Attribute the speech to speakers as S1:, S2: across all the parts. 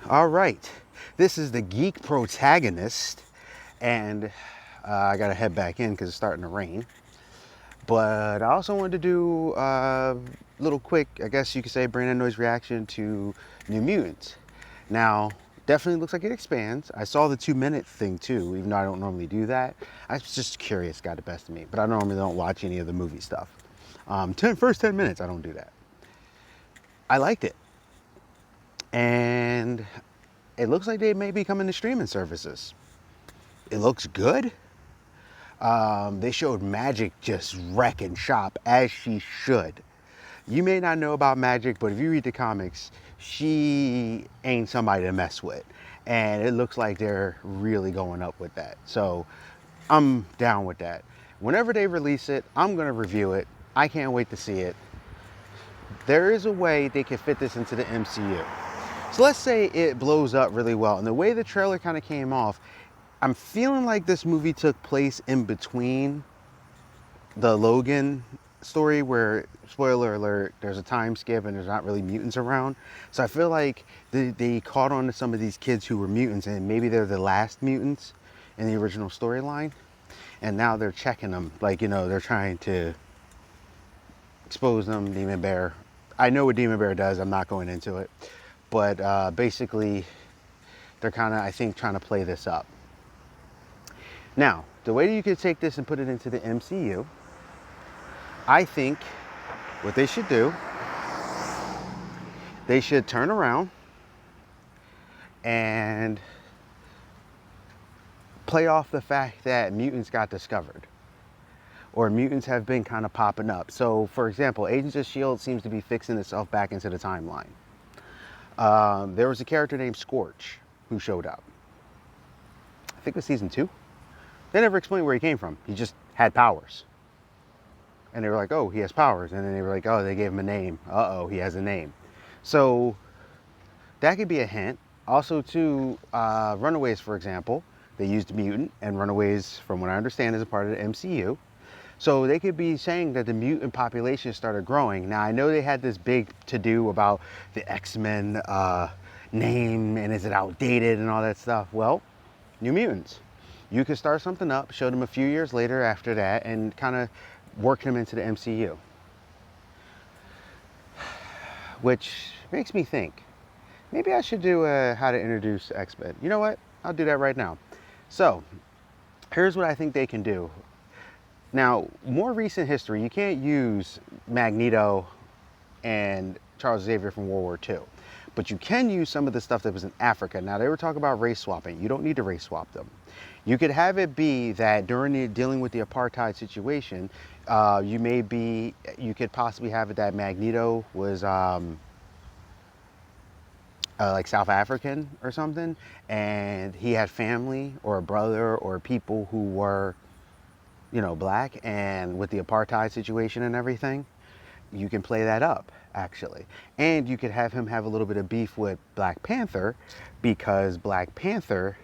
S1: All right, this is the geek protagonist, and I gotta head back in because it's starting to rain. But I also wanted to do a little quick, I guess you could say, brain and noise reaction to New Mutants. Now, definitely looks like it expands. I saw the 2 minute thing too, even though I don't normally do that. I was just curious, got the best of me, but I normally don't watch any of the movie stuff. First 10 minutes, I don't do that. I liked it. And it looks like they may be coming to streaming services. It looks good. They showed Magic just wrecking shop as she should. You may not know about Magic, but if you read the comics, she ain't somebody to mess with. And it looks like they're really going up with that. So I'm down with that. Whenever they release it, I'm going to review it. I can't wait to see it. There is a way they can fit this into the MCU. So let's say it blows up really well. And the way the trailer kind of came off, I'm feeling like this movie took place in between the Logan story where, spoiler alert, there's a time skip and there's not really mutants around. So I feel like they caught on to some of these kids who were mutants and maybe they're the last mutants in the original storyline. And now they're checking them. Like, they're trying to expose them, Demon Bear. I know what Demon Bear does. I'm not going into it. But basically, they're kind of, I think, trying to play this up. Now, the way you could take this and put it into the MCU, I think what they should do, they should turn around and play off the fact that mutants got discovered or mutants have been kind of popping up. So, for example, Agents of S.H.I.E.L.D. seems to be fixing itself back into the timeline. There was a character named Scorch who showed up. I think it was season 2. They never explained where he came from. He just had powers. And they were like, oh, he has powers. And then they were like, oh, they gave him a name. Uh-oh, he has a name. So that could be a hint. Also, to Runaways, for example, they used mutant, and Runaways, from what I understand, is a part of the MCU. So they could be saying that the mutant population started growing. Now, I know they had this big to-do about the X-Men name, and is it outdated and all that stuff. Well, New Mutants. You could start something up, show them a few years later after that, and kind of work them into the MCU. Which makes me think, maybe I should do how to introduce X-Men. You know what? I'll do that right now. So, here's what I think they can do. Now, more recent history, you can't use Magneto and Charles Xavier from World War II. But you can use some of the stuff that was in Africa. Now, they were talking about race swapping. You don't need to race swap them. You could have it be that during dealing with the apartheid situation, you could possibly have it that Magneto was like South African or something, and he had family or a brother or people who were, black, and with the apartheid situation and everything, you can play that up, actually. And you could have him have a little bit of beef with Black Panther, because Black Panther,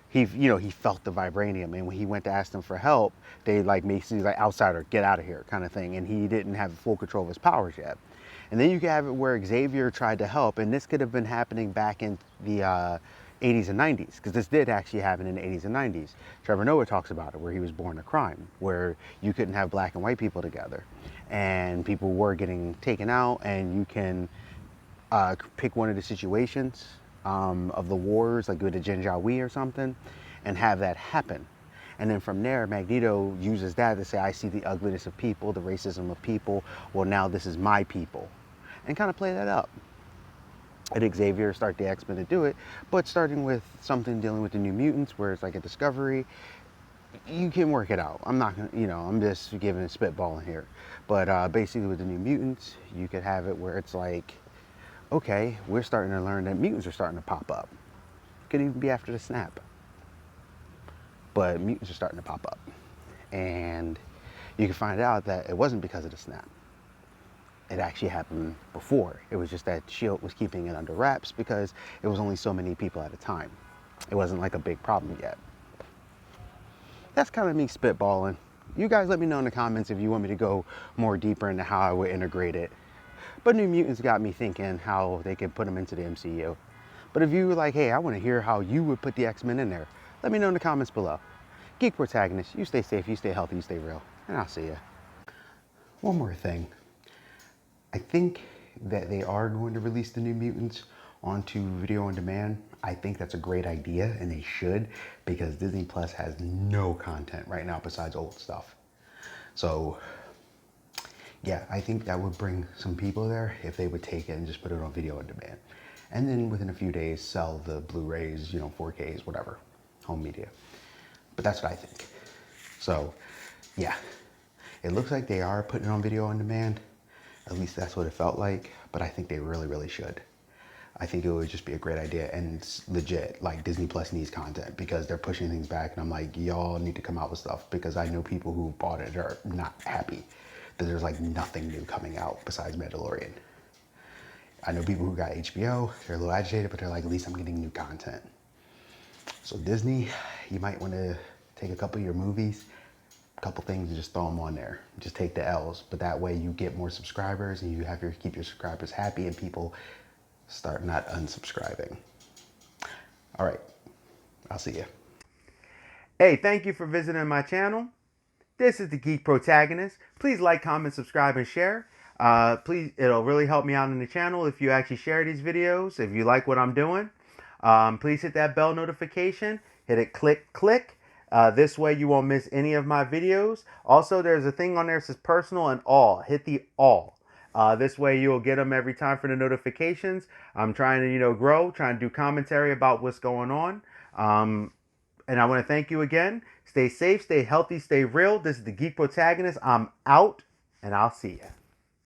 S1: he felt the vibranium, and when he went to ask them for help, they basically outsider, get out of here kind of thing, and he didn't have full control of his powers yet. And then you could have it where Xavier tried to help, and this could have been happening back in the 80s and 90s, because this did actually happen in the 80s and 90s. Trevor Noah talks about it, where he was born a crime, where you couldn't have black and white people together, and people were getting taken out, and you can pick one of the situations of the wars, like with the Janjaweed or something, and have that happen. And then from there, Magneto uses that to say, I see the ugliness of people, the racism of people. Well, now this is my people. And kind of play that up. And Xavier start the X-Men to do it, but starting with something dealing with the New Mutants, where it's like a discovery, you can work it out. I'm not gonna, I'm just giving a spitballing here. But basically with the New Mutants, you could have it where it's like, okay, we're starting to learn that mutants are starting to pop up. It could even be after the snap. But mutants are starting to pop up. And you can find out that it wasn't because of the snap. It actually happened before. It was just that S.H.I.E.L.D. was keeping it under wraps because it was only so many people at a time. It wasn't like a big problem yet. That's kind of me spitballing. You guys let me know in the comments if you want me to go more deeper into how I would integrate it. But New Mutants got me thinking how they could put them into the MCU. But if you were like, hey, I want to hear how you would put the X-Men in there, let me know in the comments below. Geek Protagonist, you stay safe, you stay healthy, you stay real, and I'll see ya. One more thing. I think that they are going to release the New Mutants onto video on demand. I think that's a great idea, and they should, because Disney Plus has no content right now besides old stuff. So yeah, I think that would bring some people there if they would take it and just put it on video on demand. And then within a few days, sell the Blu-rays, 4Ks, whatever, home media. But that's what I think. So yeah, it looks like they are putting it on video on demand. At least that's what it felt like, but I think they really, really should. I think it would just be a great idea, and it's legit. Like, Disney Plus needs content because they're pushing things back, and I'm like, y'all need to come out with stuff, because I know people who bought it are not happy that there's like nothing new coming out besides Mandalorian. I know people who got HBO, they're a little agitated, but they're like, at least I'm getting new content. So Disney, you might want to take a couple of your movies, a couple things, and just throw them on there. Just take the L's, but that way you get more subscribers, and you have keep your subscribers happy, and people start not unsubscribing. All right, I'll see you. Hey, thank you for visiting my channel. This is the Geek Protagonist. Please like, comment, subscribe, and share. Please, it'll really help me out in the channel if you actually share these videos, if you like what I'm doing. Please hit that bell notification. Hit it, click. This way you won't miss any of my videos. Also, there's a thing on there that says personal and all. Hit the all. This way you'll get them every time for the notifications. I'm trying to, grow, trying to do commentary about what's going on. And I want to thank you again. Stay safe, stay healthy, stay real. This is the Geek Protagonist. I'm out, and I'll see you.